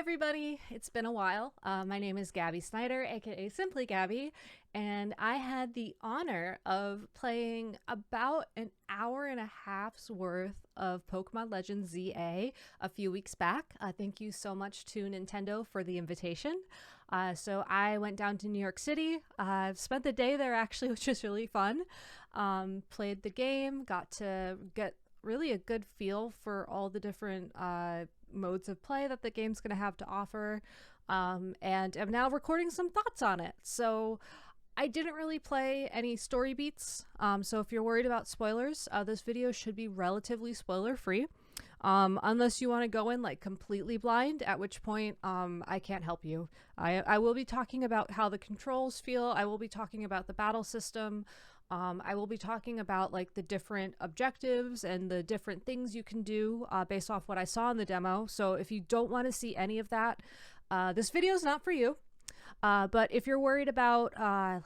everybody, it's been a while. My name is Gabby Snyder, aka Simply Gabby, and I had the honor of playing about an hour and a half's worth of Pokemon Legends ZA a few weeks back. Thank you so much to Nintendo for the invitation. So I went down to New York City. Spent the day there actually, which was really fun. Played the game, got to get really a good feel for all the different modes of play that the game's going to have to offer, and I'm now recording some thoughts on it. So I didn't really play any story beats, so if you're worried about spoilers, this video should be relatively spoiler free, unless you want to go in like completely blind, at which point I can't help you. I will be talking about how the controls feel. I will be talking about the battle system. I will be talking about like the different objectives and the different things you can do based off what I saw in the demo. So if you don't want to see any of that, this video is not for you. But if you're worried about, I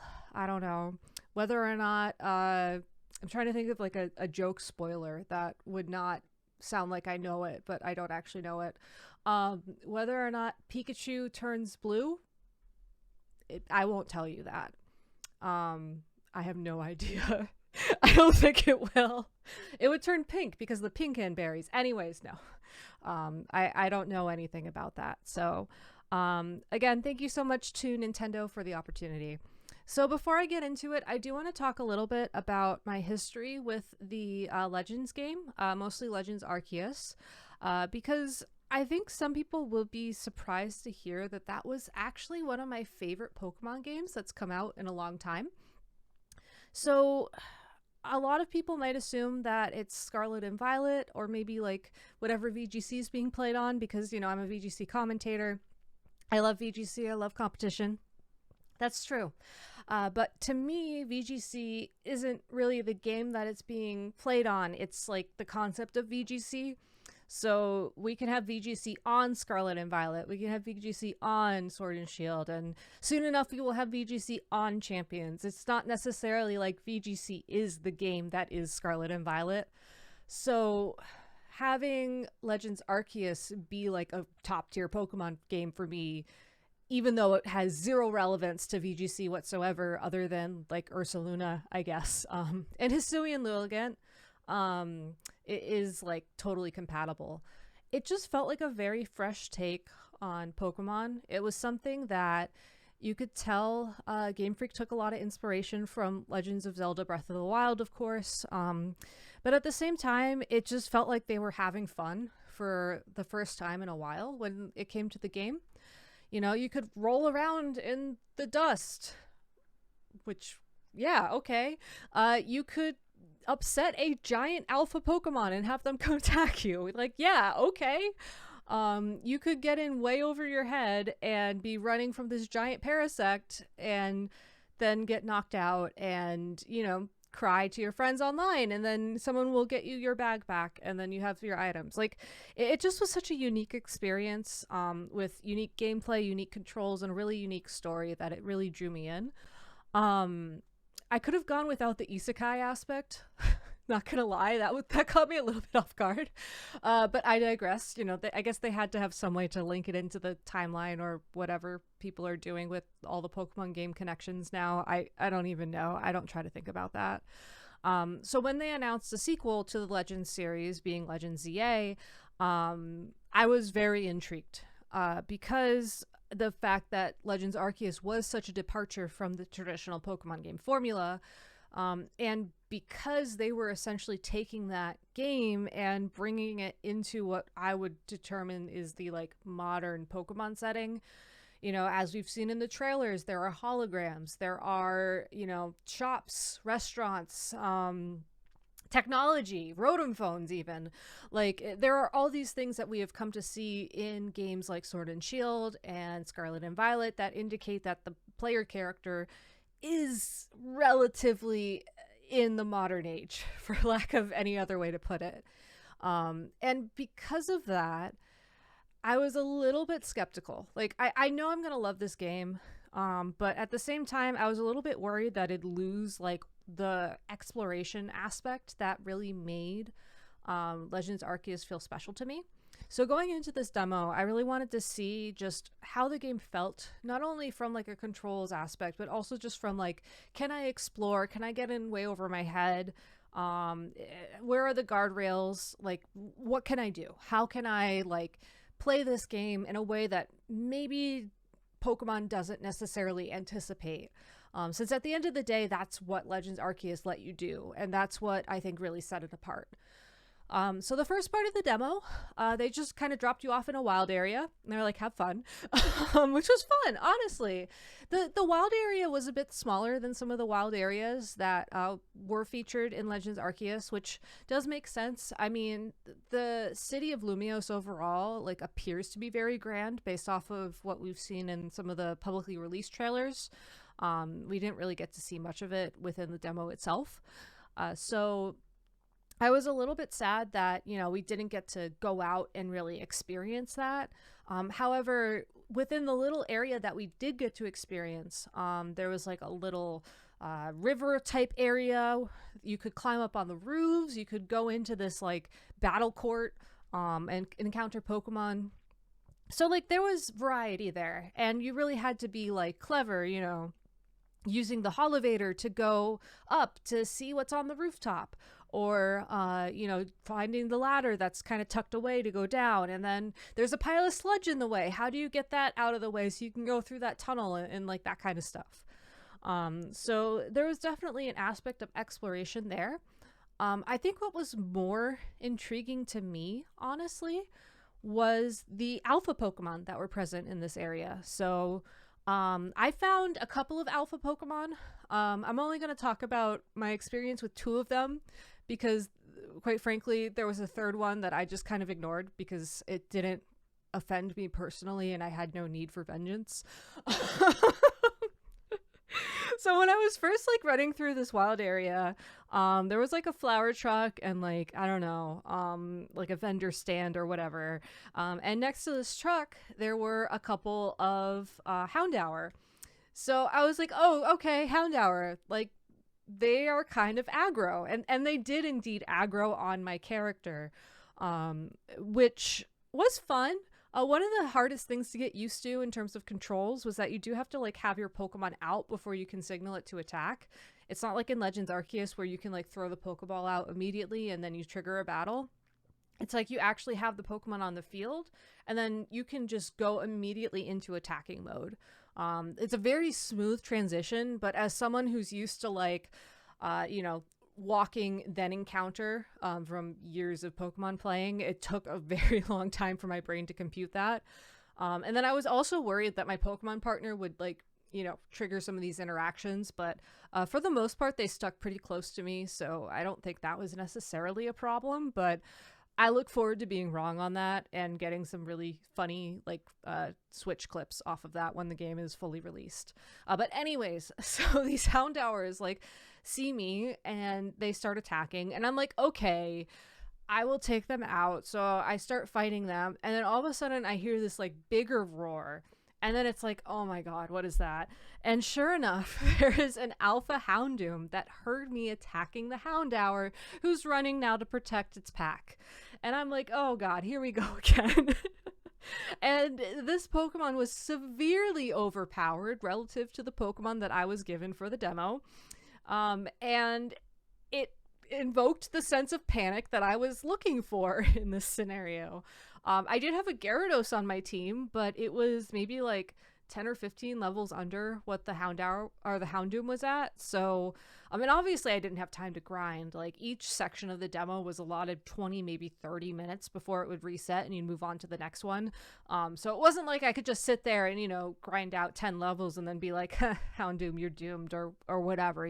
don't know, whether or not, I'm trying to think of like a joke spoiler that would not sound like I know it, but I don't actually know it. Whether or not Pikachu turns blue, I won't tell you that. I have no idea. I don't think it will. It would turn pink because the pincan berries. Anyways, no. I don't know anything about that. So, again, thank you so much to Nintendo for the opportunity. So before I get into it, I do want to talk a little bit about my history with the Legends game, mostly Legends Arceus, because I think some people will be surprised to hear that that was actually one of my favorite Pokemon games that's come out in a long time. So a lot of people might assume that it's Scarlet and Violet, or maybe like whatever VGC is being played on, because, you know, I'm a VGC commentator. I love VGC. I love competition. That's true. But to me, VGC isn't really the game that it's being played on. It's like the concept of VGC. So we can have VGC on Scarlet and Violet. We can have VGC on Sword and Shield. And soon enough, we will have VGC on Champions. It's not necessarily like VGC is the game that is Scarlet and Violet. So having Legends Arceus be like a top tier Pokemon game for me, even though it has zero relevance to VGC whatsoever, other than like Ursaluna, I guess, and Hisuian Lilligant, it is like totally compatible. It just felt like a very fresh take on Pokemon. It was something that you could tell Game Freak took a lot of inspiration from Legends of Zelda Breath of the Wild, of course, but at the same time it just felt like they were having fun for the first time in a while when it came to the game. You know, you could roll around in the dust, which, yeah, okay. You could upset a giant alpha Pokemon and have them come attack you. Like, yeah, okay. You could get in way over your head and be running from this giant Parasect and then get knocked out and, you know, cry to your friends online, and then someone will get you your bag back and then you have your items. Like, it just was such a unique experience, with unique gameplay, unique controls, and a really unique story that it really drew me in. I could have gone without the isekai aspect. Not gonna lie, that caught me a little bit off guard. But I digress. You know, I guess they had to have some way to link it into the timeline or whatever people are doing with all the Pokemon game connections now. I don't even know. I don't try to think about that. So when they announced the sequel to the Legends series, being Legends ZA, I was very intrigued, because the fact that Legends Arceus was such a departure from the traditional Pokemon game formula, and because they were essentially taking that game and bringing it into what I would determine is the like modern Pokemon setting. You know, as we've seen in the trailers, there are holograms, there are, you know, shops, restaurants, technology, Rotom phones even. Like, there are all these things that we have come to see in games like Sword and Shield and Scarlet and Violet that indicate that the player character is relatively in the modern age, for lack of any other way to put it. And because of that, I was a little bit skeptical. Like, I know I'm gonna love this game, but at the same time, I was a little bit worried that it'd lose like the exploration aspect that really made Legends Arceus feel special to me. So going into this demo, I really wanted to see just how the game felt, not only from like a controls aspect, but also just from like, can I explore? Can I get in way over my head? Where are the guardrails? Like, what can I do? How can I like play this game in a way that maybe Pokemon doesn't necessarily anticipate? Since at the end of the day, that's what Legends Arceus let you do, and that's what I think really set it apart. So the first part of the demo, they just kind of dropped you off in a wild area. And they're like, have fun, which was fun, honestly. The wild area was a bit smaller than some of the wild areas that were featured in Legends Arceus, which does make sense. I mean, the city of Lumios overall like appears to be very grand based off of what we've seen in some of the publicly released trailers. We didn't really get to see much of it within the demo itself. So I was a little bit sad that, we didn't get to go out and really experience that. However, within the little area that we did get to experience, there was like a little river type area. You could climb up on the roofs. You could go into this like battle court and encounter Pokemon. So like there was variety there, and you really had to be like clever, using the holovator to go up to see what's on the rooftop, or finding the ladder that's kind of tucked away to go down, and then there's a pile of sludge in the way. How do you get that out of the way so you can go through that tunnel, and like that kind of stuff. So there was definitely an aspect of exploration there. I think what was more intriguing to me, honestly, was the alpha Pokemon that were present in this area. So I found a couple of alpha Pokemon. I'm only going to talk about my experience with two of them because, quite frankly, there was a third one that I just kind of ignored because it didn't offend me personally and I had no need for vengeance. So when I was first like running through this wild area, there was like a flower truck and like, I don't know, like a vendor stand or whatever. And next to this truck, there were a couple of Houndour. So I was like, oh, okay, Houndour. Like, they are kind of aggro. And they did indeed aggro on my character, which was fun. One of the hardest things to get used to in terms of controls was that you do have to like have your Pokemon out before you can signal it to attack. It's not like in Legends Arceus where you can like throw the Pokeball out immediately and then you trigger a battle. It's like you actually have the Pokemon on the field and then you can just go immediately into attacking mode. It's a very smooth transition, but as someone who's used to like, walking then encounter from years of Pokemon playing, it took a very long time for my brain to compute that. And then I was also worried that my Pokemon partner would like, trigger some of these interactions, but for the most part, they stuck pretty close to me. So I don't think that was necessarily a problem, but I look forward to being wrong on that and getting some really funny like Switch clips off of that when the game is fully released. But anyways, so these Houndours like see me and they start attacking and I'm like, okay, I will take them out. So I start fighting them and then all of a sudden I hear this like bigger roar. And then it's like, oh my god, what is that? And sure enough, there is an alpha Houndoom that heard me attacking the Houndour, who's running now to protect its pack. And I'm like, oh god, here we go again. And this Pokemon was severely overpowered relative to the Pokemon that I was given for the demo. And it invoked the sense of panic that I was looking for in this scenario. I did have a Gyarados on my team, but it was maybe like 10 or 15 levels under what the Houndour or the Houndoom was at. So, I mean, obviously I didn't have time to grind. Like each section of the demo was allotted 20, maybe 30 minutes before it would reset and you'd move on to the next one. So it wasn't like I could just sit there and, grind out 10 levels and then be like, Houndoom, you're doomed or whatever,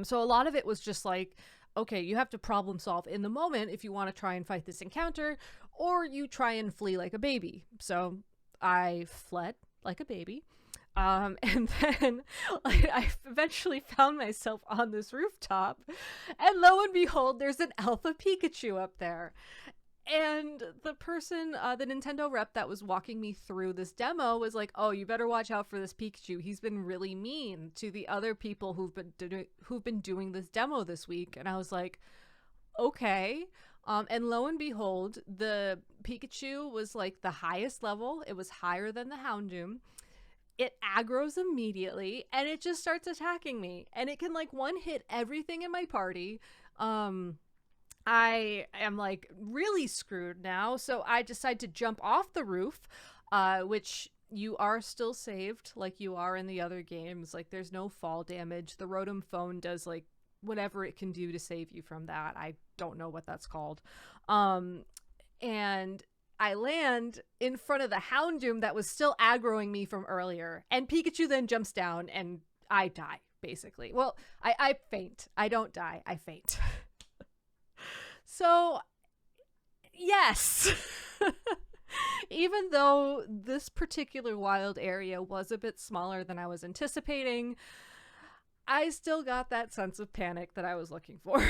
So a lot of it was just like, okay, you have to problem solve in the moment if you want to try and fight this encounter, or you try and flee like a baby. So I fled like a baby. And then I eventually found myself on this rooftop, and lo and behold, there's an alpha Pikachu up there. And the person, the Nintendo rep that was walking me through this demo was like, oh, you better watch out for this Pikachu. He's been really mean to the other people who've been doing this demo this week. And I was like, okay. And lo and behold, the Pikachu was like the highest level. It was higher than the Houndoom. It aggroes immediately and it just starts attacking me. And it can like one hit everything in my party. Um, I am like really screwed now. So I decide to jump off the roof, which you are still saved like you are in the other games. Like there's no fall damage. The Rotom phone does like whatever it can do to save you from that. I don't know what that's called. Um, and I land in front of the Houndoom that was still aggroing me from earlier. And Pikachu then jumps down and I die, basically. Well, I faint. I don't die. I faint. So, yes. Even though this particular wild area was a bit smaller than I was anticipating, I still got that sense of panic that I was looking for.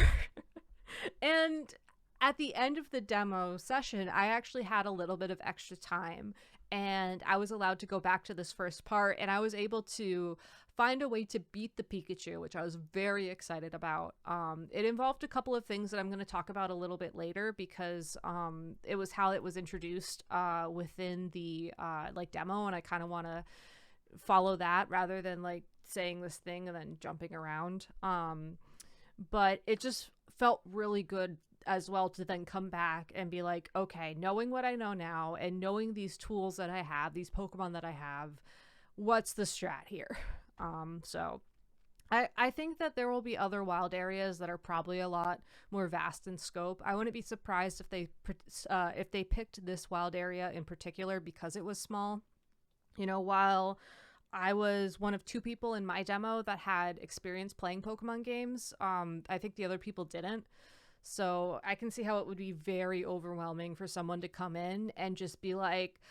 And at the end of the demo session, I actually had a little bit of extra time and I was allowed to go back to this first part and I was able to find a way to beat the Pikachu, which I was very excited about. It involved a couple of things that I'm going to talk about a little bit later because it was how it was introduced within the like demo, and I kind of want to follow that rather than like saying this thing and then jumping around. But it just felt really good as well to then come back and be like, okay, knowing what I know now and knowing these tools that I have, these Pokemon that I have, what's the strat here? So I think that there will be other wild areas that are probably a lot more vast in scope. I wouldn't be surprised if they picked this wild area in particular because it was small. You know, while I was one of two people in my demo that had experience playing Pokemon games, I think the other people didn't. So I can see how it would be very overwhelming for someone to come in and just be like,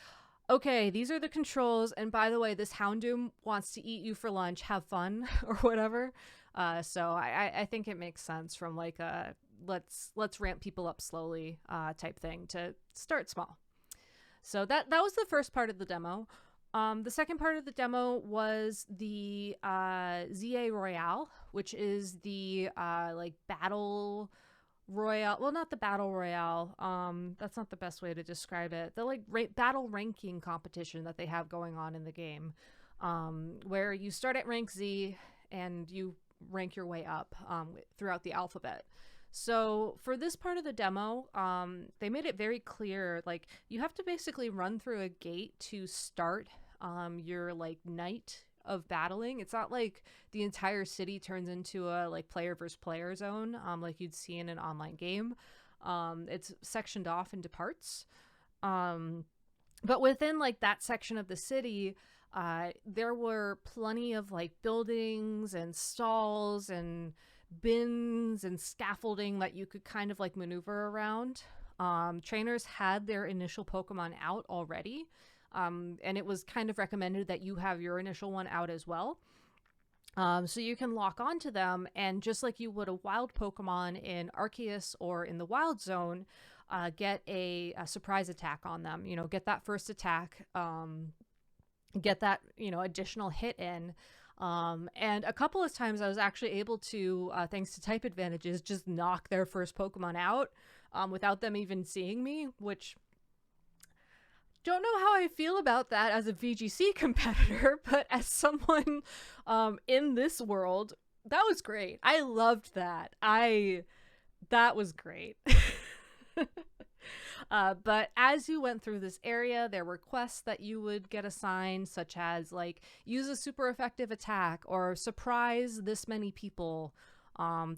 okay, these are the controls, and by the way, this Houndoom wants to eat you for lunch, have fun, or whatever. So I think it makes sense from like a let's ramp people up slowly type thing to start small. So that was the first part of the demo. The second part of the demo was the ZA Royale, which is the like battle royale. Well, not the battle royale. That's not the best way to describe it. The like battle ranking competition that they have going on in the game, where you start at rank Z and you rank your way up throughout the alphabet. So for this part of the demo, they made it very clear, like you have to basically run through a gate to start your like night of battling. It's not like the entire city turns into a like player versus player zone like you'd see in an online game. It's sectioned off into parts. But within like that section of the city, there were plenty of like buildings and stalls and bins and scaffolding that you could kind of like maneuver around. Trainers had their initial Pokemon out already. And it was kind of recommended that you have your initial one out as well. So you can lock onto them, and just like you would a wild Pokemon in Arceus or in the Wild Zone, get a surprise attack on them. You know, get that first attack, get that, you know, additional hit in. And a couple of times I was actually able to, thanks to type advantages, just knock their first Pokemon out without them even seeing me, which... don't know how I feel about that as a VGC competitor, but as someone in this world, that was great. I loved that. That was great. But as you went through this area, there were quests that you would get assigned, such as like use a super effective attack or surprise this many people,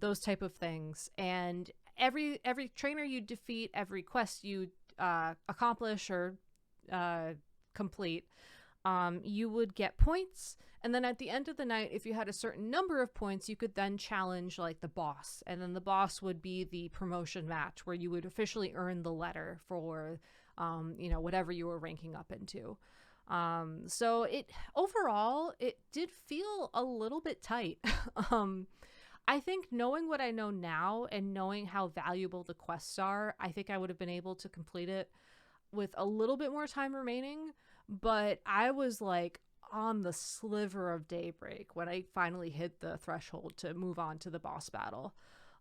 those type of things. And every trainer you defeat, every quest you accomplish or complete, you would get points, and then at the end of the night, if you had a certain number of points, you could then challenge like the boss, and then the boss would be the promotion match where you would officially earn the letter for you know, whatever you were ranking up into. So it overall, it did feel a little bit tight. I think knowing what I know now and knowing how valuable the quests are, I think I would have been able to complete it with a little bit more time remaining, but I was like on the sliver of daybreak when I finally hit the threshold to move on to the boss battle.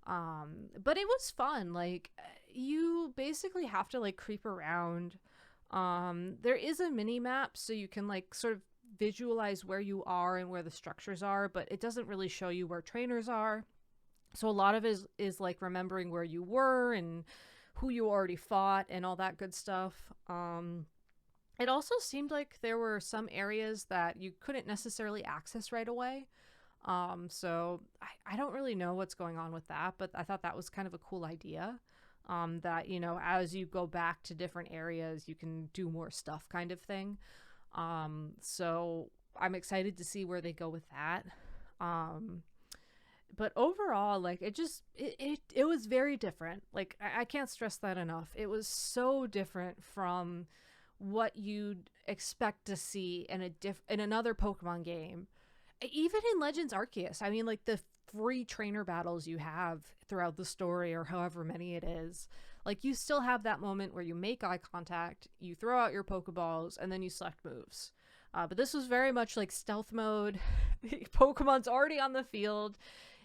But it was fun. Like, you basically have to like creep around. There is a mini map so you can like sort of visualize where you are and where the structures are, but it doesn't really show you where trainers are. So a lot of it is like remembering where you were and who you already fought and all that good stuff. It also seemed like there were some areas that you couldn't necessarily access right away. So I don't really know what's going on with that, but I thought that was kind of a cool idea. That, you know, as you go back to different areas, you can do more stuff kind of thing. So I'm excited to see where they go with that. Um, but overall, like it was very different. Like I can't stress that enough. It was so different from what you'd expect to see in in another Pokemon game, even in Legends Arceus. I mean, like the three trainer battles you have throughout the story, or however many it is, like you still have that moment where you make eye contact, you throw out your Pokeballs, and then you select moves. But this was very much like stealth mode. Pokemon's already on the field.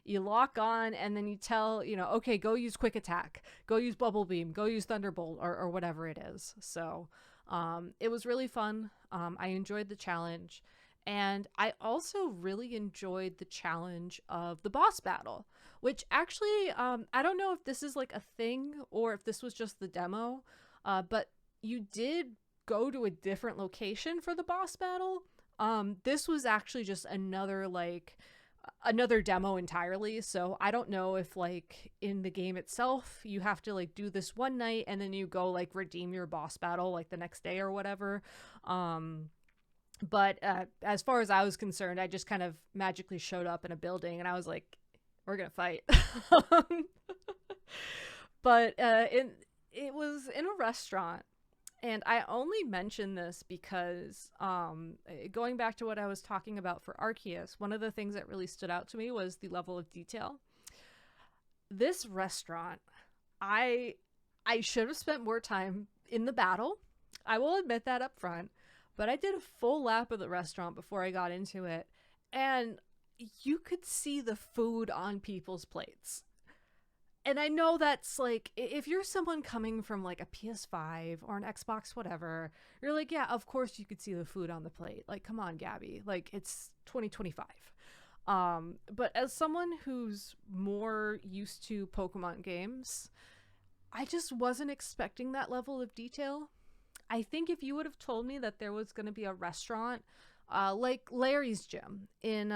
You lock on, and then you tell, you know, okay, go use quick attack, go use bubble beam, go use thunderbolt, or whatever it is. So it was really fun. I enjoyed the challenge. And I also really enjoyed the challenge of the boss battle, which actually, I don't know if this is like a thing or if this was just the demo, but you did go to a different location for the boss battle. This was actually just another demo entirely. So I don't know if like in the game itself you have to like do this one night and then you go like redeem your boss battle like the next day or whatever. But as far as I was concerned, I just kind of magically showed up in a building and I was like, we're gonna fight. But it was in a restaurant. And I only mention this because going back to what I was talking about for Arceus, one of the things that really stood out to me was the level of detail. This restaurant, I should have spent more time in the battle. I will admit that up front. But I did a full lap of the restaurant before I got into it, and you could see the food on people's plates. And I know that's like, if you're someone coming from like a PS5 or an Xbox, whatever, you're like, yeah, of course you could see the food on the plate. Like, come on, Gabby. Like, it's 2025. But as someone who's more used to Pokemon games, I just wasn't expecting that level of detail. I think if you would have told me that there was going to be a restaurant like Larry's Gym in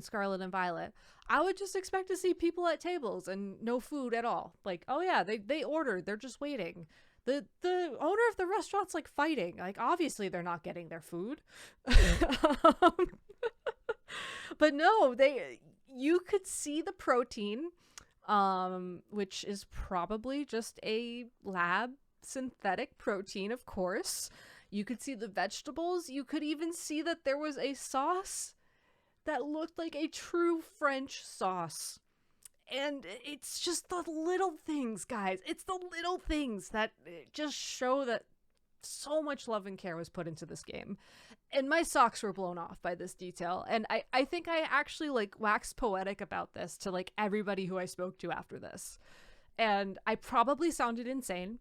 Scarlet and Violet, I would just expect to see people at tables and no food at all. Like, oh yeah, they ordered, they're just waiting. The owner of the restaurant's like fighting. Like, obviously they're not getting their food. But no, you could see the protein, which is probably just a lab synthetic protein, of course. You could see the vegetables. You could even see that there was a sauce that looked like a true French sauce. And it's just the little things, guys. It's the little things that just show that so much love and care was put into this game. And my socks were blown off by this detail. And I think I actually like waxed poetic about this to like everybody who I spoke to after this. And I probably sounded insane.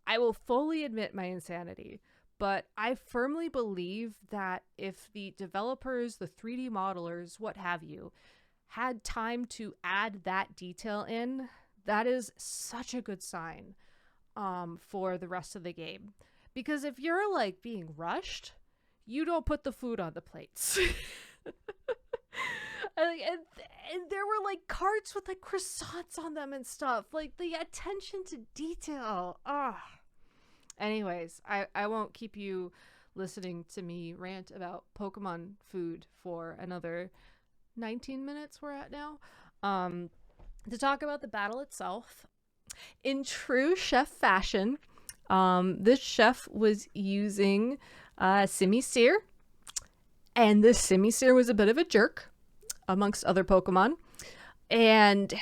I will fully admit my insanity, but I firmly believe that if the developers, the 3D modelers, what have you, had time to add that detail in, that is such a good sign for the rest of the game. Because if you're like being rushed, you don't put the food on the plates. And there were like carts with like croissants on them and stuff. Like the attention to detail. Anyways, I won't keep you listening to me rant about Pokemon food for another 19 minutes we're at now. To talk about the battle itself. In true chef fashion, this chef was using Simisear. And this Simisear was a bit of a jerk, amongst other Pokemon. And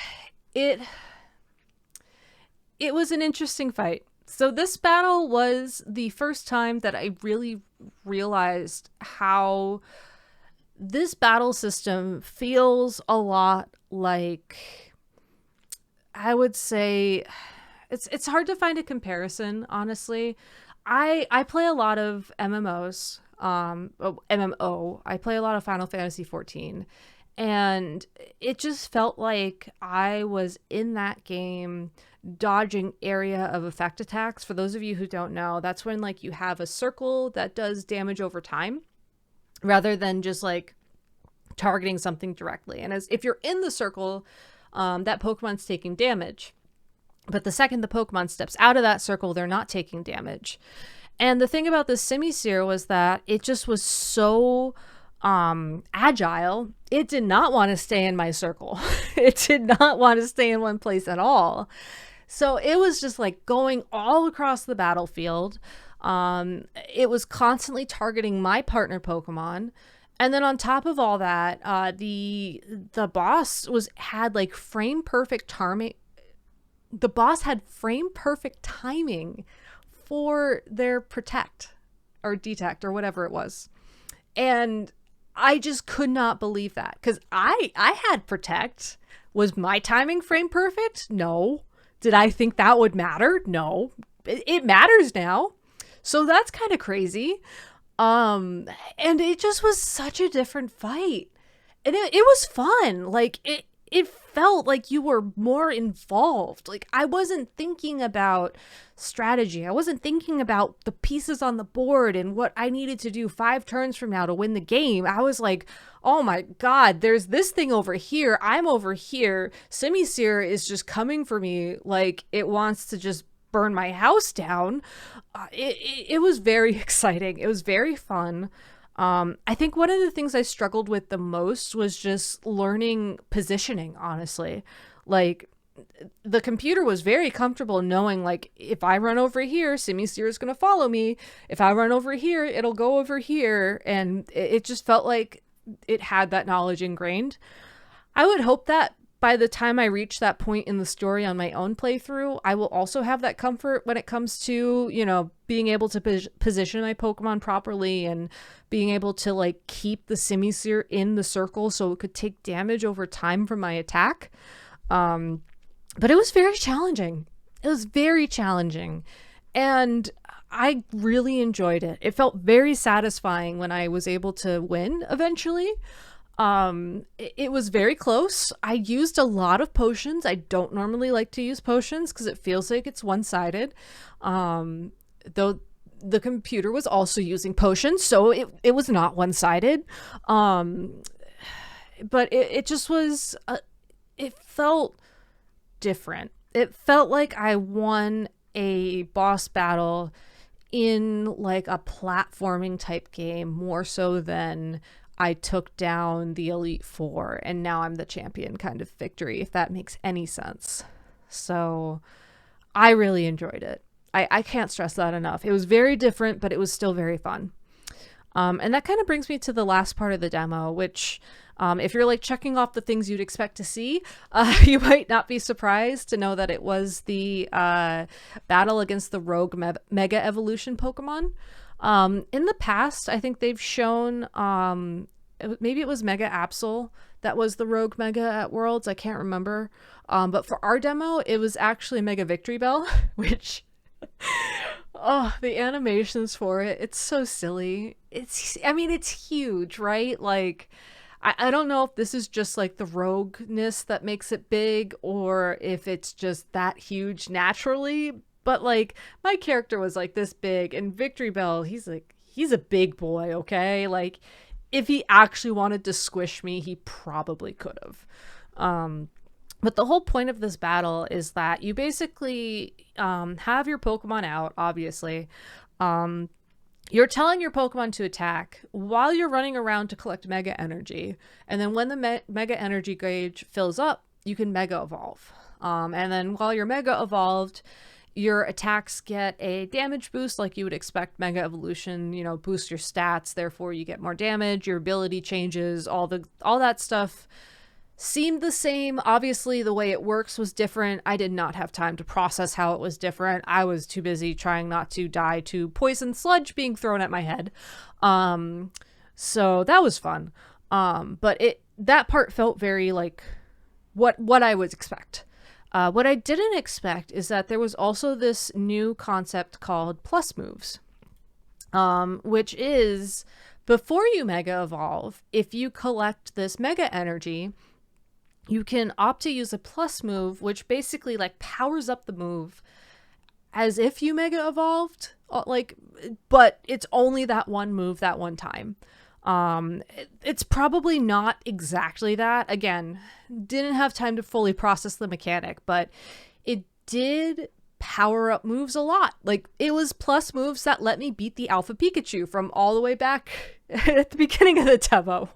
it was an interesting fight. So this battle was the first time that I really realized how this battle system feels a lot like, I would say, it's hard to find a comparison, honestly. I play a lot of MMOs. MMO. I play a lot of Final Fantasy 14, and it just felt like I was in that game dodging area of effect attacks. For those of you who don't know, that's when like you have a circle that does damage over time rather than just like targeting something directly. And as if you're in the circle, that Pokemon's taking damage. But the second the Pokemon steps out of that circle, they're not taking damage. And the thing about this Simisear was that it just was so agile. It did not want to stay in my circle. It did not want to stay in one place at all. So it was just like going all across the battlefield. It was constantly targeting my partner Pokemon. And then on top of all that, the boss had like frame perfect timing. The boss had frame perfect timing for their protect or detect or whatever it was. And I just could not believe that, because I had protect. Was my timing frame perfect? No. Did I think that would matter? No. It matters now. So that's kind of crazy. And it just was such a different fight. And it was fun. Like it felt like you were more involved. Like I wasn't thinking about strategy. I wasn't thinking about the pieces on the board and what I needed to do 5 turns from now to win the game. I was like, oh my God, there's this thing over here. I'm over here. Simisear is just coming for me like it wants to just burn my house down. It was very exciting. It was very fun. I think one of the things I struggled with the most was just learning positioning, honestly. Like, the computer was very comfortable knowing, like, if I run over here, Simisear is going to follow me. If I run over here, it'll go over here. And it just felt like it had that knowledge ingrained. I would hope that by the time I reach that point in the story on my own playthrough, I will also have that comfort when it comes to, you know, being able to position my Pokemon properly and being able to like keep the Simisear in the circle so it could take damage over time from my attack. But it was very challenging. It was very challenging. And I really enjoyed it. It felt very satisfying when I was able to win eventually. It was very close. I used a lot of potions. I don't normally like to use potions because it feels like it's one-sided. Though the computer was also using potions, so it was not one-sided. But it just was, it felt different. It felt like I won a boss battle in like a platforming type game more so than I took down the Elite Four and now I'm the champion kind of victory, if that makes any sense. So I really enjoyed it. I can't stress that enough. It was very different, but it was still very fun. And that kind of brings me to the last part of the demo, which if you're like checking off the things you'd expect to see, you might not be surprised to know that it was the battle against the Rogue Mega Evolution Pokemon. In the past, I think they've shown, maybe it was Mega Absol that was the Rogue Mega at Worlds. I can't remember. But for our demo, it was actually Mega Victory Bell, which, oh, the animations for it, it's so silly. I mean, it's huge, right? Like, I don't know if this is just like the rogueness that makes it big or if it's just that huge naturally. But like my character was like this big, and Victory Bell, he's a big boy, okay? Like if he actually wanted to squish me, he probably could have. But the whole point of this battle is that you basically have your Pokemon out, obviously. You're telling your Pokemon to attack while you're running around to collect Mega Energy. And then when the Mega Energy gauge fills up, you can Mega Evolve. And then while you're Mega Evolved, your attacks get a damage boost like you would expect Mega Evolution, you know, boost your stats, therefore you get more damage, your ability changes, all that stuff seemed the same. Obviously, the way it works was different. I did not have time to process how it was different. I was too busy trying not to die to poison sludge being thrown at my head. So that was fun. But that part felt very like what I would expect. What I didn't expect is that there was also this new concept called plus moves, which is before you mega evolve, if you collect this mega energy, you can opt to use a plus move, which basically like powers up the move as if you mega evolved, like, but it's only that one move that one time. It's probably not exactly that. Again, didn't have time to fully process the mechanic, but it did power up moves a lot. Like, it was plus moves that let me beat the Alpha Pikachu from all the way back at the beginning of the Tevo.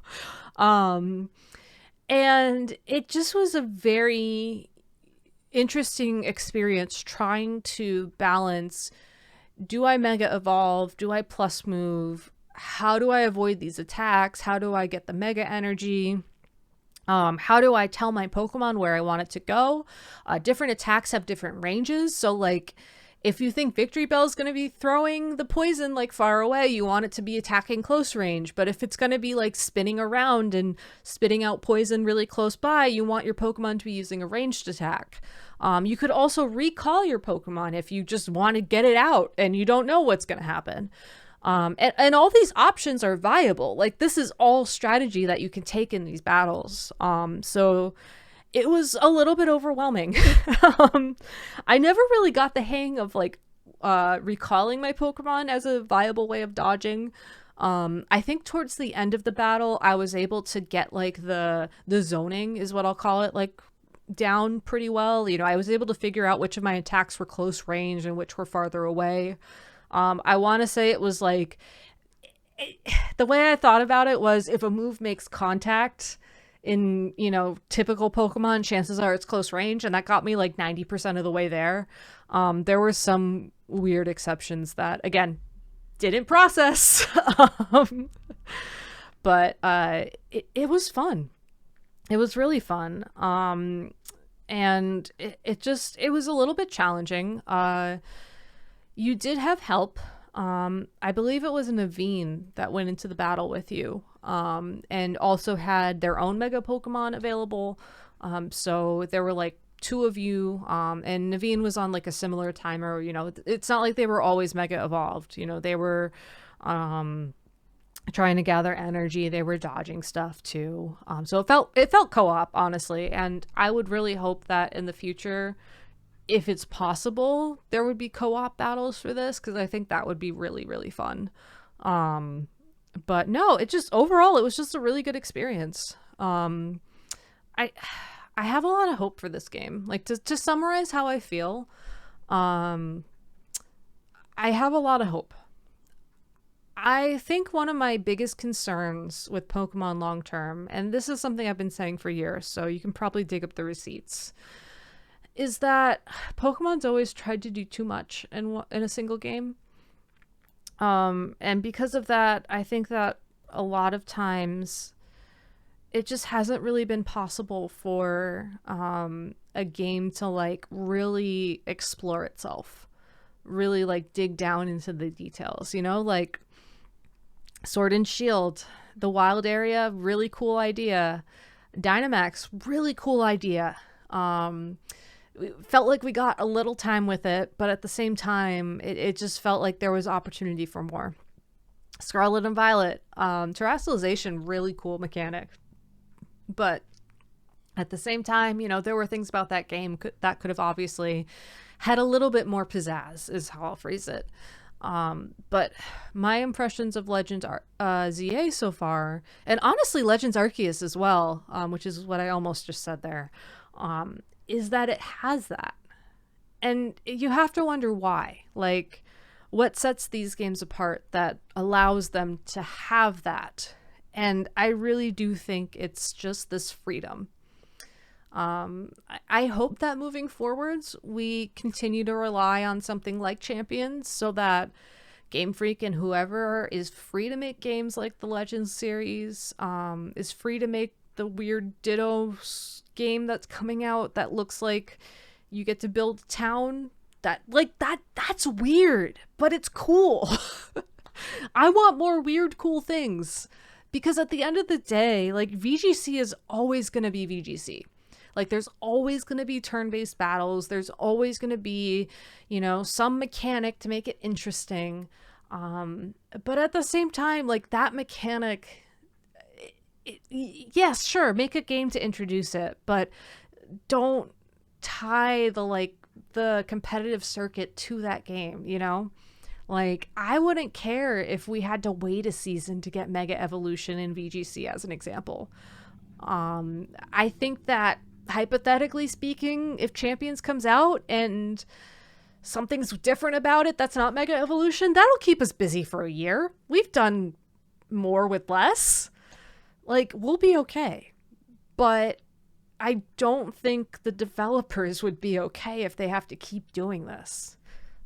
And it just was a very interesting experience trying to balance, do I mega evolve? Do I plus move? How do I avoid these attacks? How do I get the mega energy? How do I tell my Pokemon where I want it to go? Different attacks have different ranges. So like, if you think Victory Bell is going to be throwing the poison like far away, you want it to be attacking close range. But if it's going to be like spinning around and spitting out poison really close by, you want your Pokemon to be using a ranged attack. You could also recall your Pokemon if you just want to get it out and you don't know what's going to happen. And all these options are viable. Like, this is all strategy that you can take in these battles. So it was a little bit overwhelming. I never really got the hang of like recalling my Pokemon as a viable way of dodging. I think towards the end of the battle, I was able to get like the zoning is what I'll call it, like down pretty well. You know, I was able to figure out which of my attacks were close range and which were farther away. I want to say it was like, the way I thought about it was, if a move makes contact in, you know, typical Pokemon, chances are it's close range, and that got me like 90% of the way there. There were some weird exceptions that, again, didn't process. But it was fun. It was really fun. And it was a little bit challenging. You did have help. I believe it was Naveen that went into the battle with you, and also had their own Mega Pokemon available. So there were like two of you, and Naveen was on like a similar timer. You know, it's not like they were always Mega Evolved. You know, they were trying to gather energy. They were dodging stuff too. So it felt co-op, honestly, and I would really hope that in the future, if it's possible, there would be co-op battles for this, because I think that would be really, really fun. But no, overall, it was just a really good experience. I have a lot of hope for this game. Like, to summarize how I feel, I have a lot of hope. I think one of my biggest concerns with Pokemon long term, and this is something I've been saying for years, so you can probably dig up the receipts, is that Pokemon's always tried to do too much in a single game. And because of that, I think that a lot of times it just hasn't really been possible for a game to like really explore itself, really like dig down into the details, you know, like Sword and Shield, the wild area, really cool idea. Dynamax, really cool idea. Felt like we got a little time with it, but at the same time, it just felt like there was opportunity for more. Scarlet and Violet, terrestrialization, really cool mechanic. But at the same time, you know, there were things about that game that could have obviously had a little bit more pizzazz, is how I'll phrase it. But my impressions of Legends ZA so far, and honestly Legends Arceus as well, which is what I almost just said there, is that it has that. And you have to wonder why. Like, what sets these games apart that allows them to have that? And I really do think it's just this freedom. I hope that moving forwards, we continue to rely on something like Champions, so that Game Freak and whoever is free to make games like the Legends series, is free to make the weird Ditto game that's coming out that looks like you get to build a town. That's weird, but it's cool. I want more weird, cool things, because at the end of the day, like, VGC is always going to be VGC. Like there's always going to be turn-based battles. There's always going to be, some mechanic to make it interesting. But at the same time, like that mechanic, yes, sure, make a game to introduce it, but don't tie the competitive circuit to that game. Like, I wouldn't care if we had to wait a season to get Mega Evolution in VGC as an example. I think that, hypothetically speaking, if Champions comes out and something's different about it that's not Mega Evolution, that'll keep us busy for a year. We've done more with less. Like, we'll be okay. But I don't think the developers would be okay if they have to keep doing this.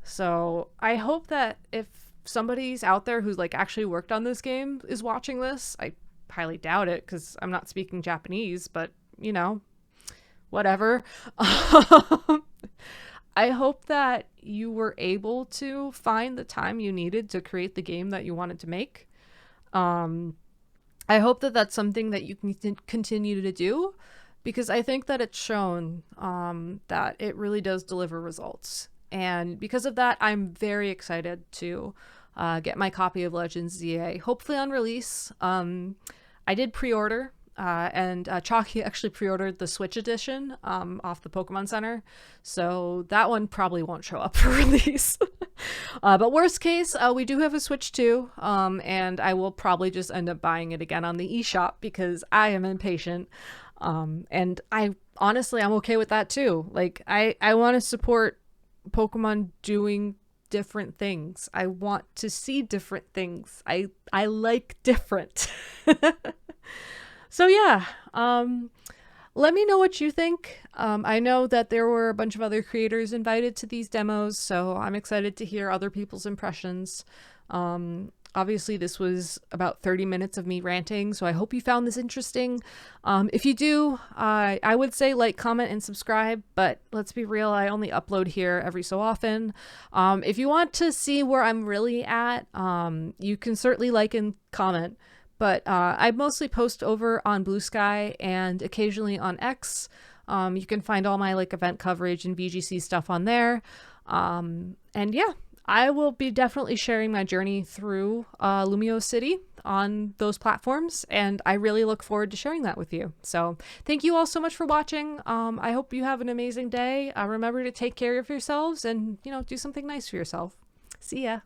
So I hope that if somebody's out there who's like actually worked on this game is watching this, I highly doubt it because I'm not speaking Japanese, but whatever. I hope that you were able to find the time you needed to create the game that you wanted to make. I hope that that's something that you can continue to do, because I think that it's shown that it really does deliver results. And because of that, I'm very excited to get my copy of Legends ZA, hopefully on release. I did pre-order, and Chalky actually pre-ordered the Switch edition off the Pokemon Center. So that one probably won't show up for release. But worst case, we do have a Switch too, and I will probably just end up buying it again on the eShop because I am impatient. And I'm okay with that too. Like, I want to support Pokemon doing different things. I want to see different things. I like different. So yeah, let me know what you think. I know that there were a bunch of other creators invited to these demos, so I'm excited to hear other people's impressions. Obviously, this was about 30 minutes of me ranting, so I hope you found this interesting. If you do, I would say like, comment, and subscribe, but let's be real, I only upload here every so often. If you want to see where I'm really at, you can certainly like and comment, but I mostly post over on Blue Sky and occasionally on X. You can find all my event coverage and VGC stuff on there. And yeah, I will be definitely sharing my journey through Lumio City on those platforms, and I really look forward to sharing that with you. So thank you all so much for watching. I hope you have an amazing day. Remember to take care of yourselves and, do something nice for yourself. See ya.